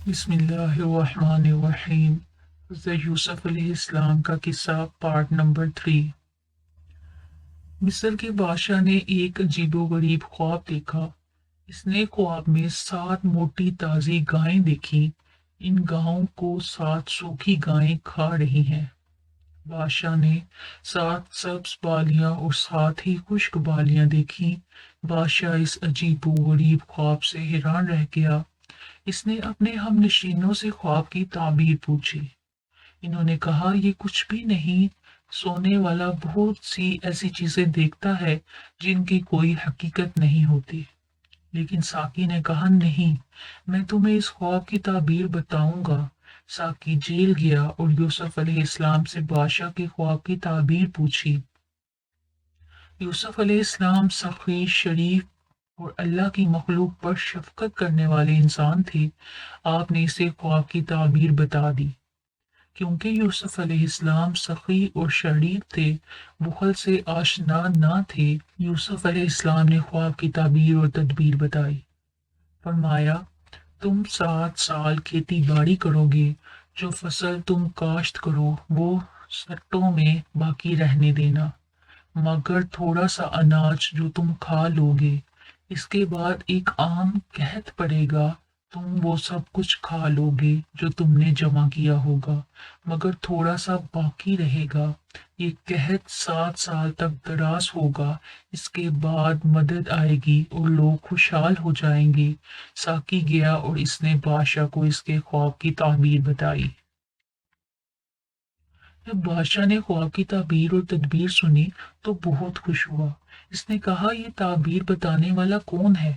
بسم اللہ الرحمن الرحیم۔ حضرت یوسف علیہ السلام کا قصہ پارٹ نمبر 3۔ مصر کے بادشاہ نے ایک عجیب و غریب خواب دیکھا۔ اس نے خواب میں 7 موٹی تازی گائیں دیکھی۔ ان گاؤں کو 7 سوکھی گائیں کھا رہی ہیں۔ بادشاہ نے 7 سبز بالیاں اور 7 ہی خشک بالیاں دیکھی۔ بادشاہ اس عجیب و غریب خواب سے حیران رہ گیا۔ اس نے اپنے ہم نشینوں سے خواب کی تعبیر پوچھی۔ انہوں نے کہا، یہ کچھ بھی نہیں، سونے والا بہت سی ایسی چیزیں دیکھتا ہے جن کی کوئی حقیقت نہیں ہوتی۔ لیکن ساقی نے کہا، نہیں، میں تمہیں اس خواب کی تعبیر بتاؤں گا۔ ساقی جیل گیا اور یوسف علیہ السلام سے بادشاہ کے خواب کی تعبیر پوچھی۔ یوسف علیہ السلام سخی، شریف اور اللہ کی مخلوق پر شفقت کرنے والے انسان تھے۔ آپ نے اسے خواب کی تعبیر بتا دی۔ کیونکہ یوسف علیہ السلام سخی اور شریف تھے، بخل سے آشنا نہ تھے، یوسف علیہ السلام نے خواب کی تعبیر اور تدبیر بتائی۔ فرمایا، تم 7 سال کھیتی باڑی کرو گے، جو فصل تم کاشت کرو وہ سٹوں میں باقی رہنے دینا، مگر تھوڑا سا اناج جو تم کھا لو گے۔ اس کے بعد ایک عام قحط پڑے گا، تم وہ سب کچھ کھا لو گے جو تم نے جمع کیا ہوگا، مگر تھوڑا سا باقی رہے گا۔ یہ قحط 7 سال تک دراز ہوگا، اس کے بعد مدد آئے گی اور لوگ خوشحال ہو جائیں گے۔ ساقی گیا اور اس نے بادشاہ کو اس کے خواب کی تعبیر بتائی۔ جب بادشاہ نے خواب کی تعبیر اور تدبیر سنی تو بہت خوش ہوا۔ اس نے کہا، یہ تعبیر بتانے والا کون ہے؟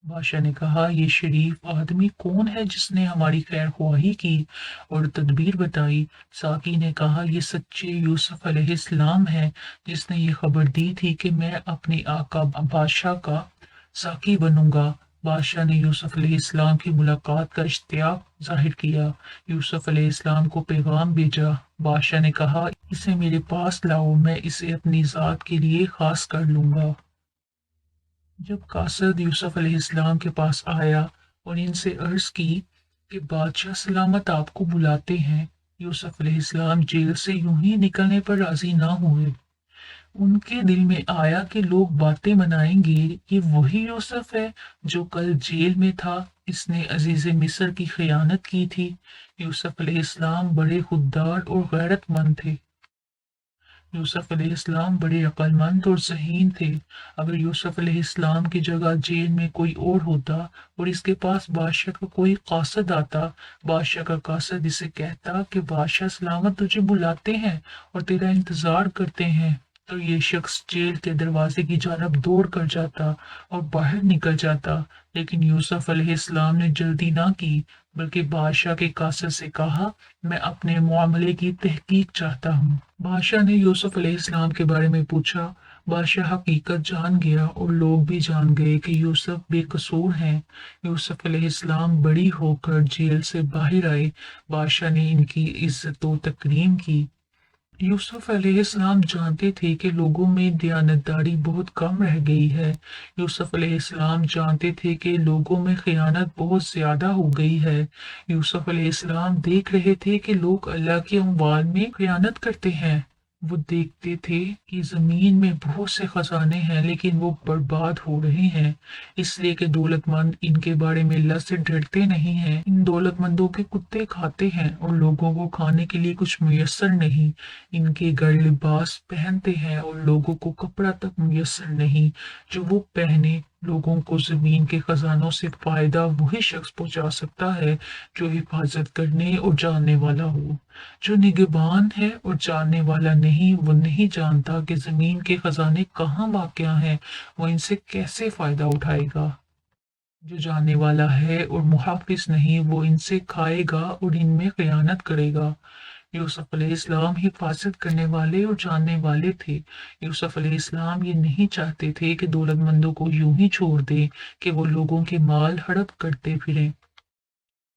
بادشاہ نے کہا، یہ شریف آدمی کون ہے جس نے ہماری خیر خواہی کی اور تدبیر بتائی؟ ساقی نے کہا، یہ سچے یوسف علیہ السلام ہے جس نے یہ خبر دی تھی کہ میں اپنے آقا بادشاہ کا ساقی بنوں گا۔ بادشاہ نے یوسف علیہ السلام کی ملاقات کا اشتیاق ظاہر کیا۔ یوسف علیہ السلام کو پیغام بھیجا۔ بادشاہ نے کہا، اسے میرے پاس لاؤ، میں اسے اپنی ذات کے لیے خاص کر لوں گا۔ جب قاصد یوسف علیہ السلام کے پاس آیا اور ان سے عرض کی کہ بادشاہ سلامت آپ کو بلاتے ہیں، یوسف علیہ السلام جیل سے یوں ہی نکلنے پر راضی نہ ہوئے۔ ان کے دل میں آیا کہ لوگ باتیں بنائیں گے، یہ وہی یوسف ہے جو کل جیل میں تھا، اس نے عزیز مصر کی خیانت کی تھی۔ یوسف علیہ السلام بڑے خوددار اور غیرت مند تھے۔ یوسف علیہ السلام بڑے عقل مند اور ذہین تھے۔ اگر یوسف علیہ السلام کی جگہ جیل میں کوئی اور ہوتا اور اس کے پاس بادشاہ کا کوئی قاصد آتا، بادشاہ کا قاصد اسے کہتا کہ بادشاہ سلامت تجھے بلاتے ہیں اور تیرا انتظار کرتے ہیں، تو یہ شخص جیل کے دروازے کی جانب دوڑ کر جاتا اور باہر نکل جاتا۔ لیکن یوسف علیہ السلام نے جلدی نہ کی، بلکہ بادشاہ کے قاصد سے کہا، میں اپنے معاملے کی تحقیق چاہتا ہوں۔ بادشاہ نے یوسف علیہ السلام کے بارے میں پوچھا۔ بادشاہ حقیقت جان گیا اور لوگ بھی جان گئے کہ یوسف بے قصور ہیں۔ یوسف علیہ السلام بڑی ہو کر جیل سے باہر آئے۔ بادشاہ نے ان کی عزت و تکریم کی۔ یوسف علیہ السلام جانتے تھے کہ لوگوں میں دیانتداری بہت کم رہ گئی ہے۔ یوسف علیہ السلام جانتے تھے کہ لوگوں میں خیانت بہت زیادہ ہو گئی ہے۔ یوسف علیہ السلام دیکھ رہے تھے کہ لوگ اللہ کے اموال میں خیانت کرتے ہیں۔ وہ دیکھتے تھے کہ زمین میں بہت سے خزانے ہیں لیکن وہ برباد ہو رہے ہیں، اس لیے کہ دولت مند ان کے بارے میں اللہ سے ڈرتے نہیں ہیں۔ ان دولت مندوں کے کتے کھاتے ہیں اور لوگوں کو کھانے کے لیے کچھ میسر نہیں۔ ان کے گھر لباس پہنتے ہیں اور لوگوں کو کپڑا تک میسر نہیں جو وہ پہنے۔ لوگوں کو زمین کے خزانوں سے فائدہ وہی شخص پہنچا سکتا ہے جو حفاظت کرنے اور جاننے والا ہو۔ جو نگہبان ہے اور جاننے والا نہیں، وہ نہیں جانتا کہ زمین کے خزانے کہاں واقع ہیں، وہ ان سے کیسے فائدہ اٹھائے گا۔ جو جاننے والا ہے اور محافظ نہیں، وہ ان سے کھائے گا اور ان میں خیانت کرے گا۔ یوسف علیہ السلام حفاظت کرنے والے اور جاننے والے تھے۔ یوسف علیہ السلام یہ نہیں چاہتے تھے کہ دولت مندوں کو یوں ہی چھوڑ دیں کہ وہ لوگوں کے مال ہڑپ کرتے پھریں۔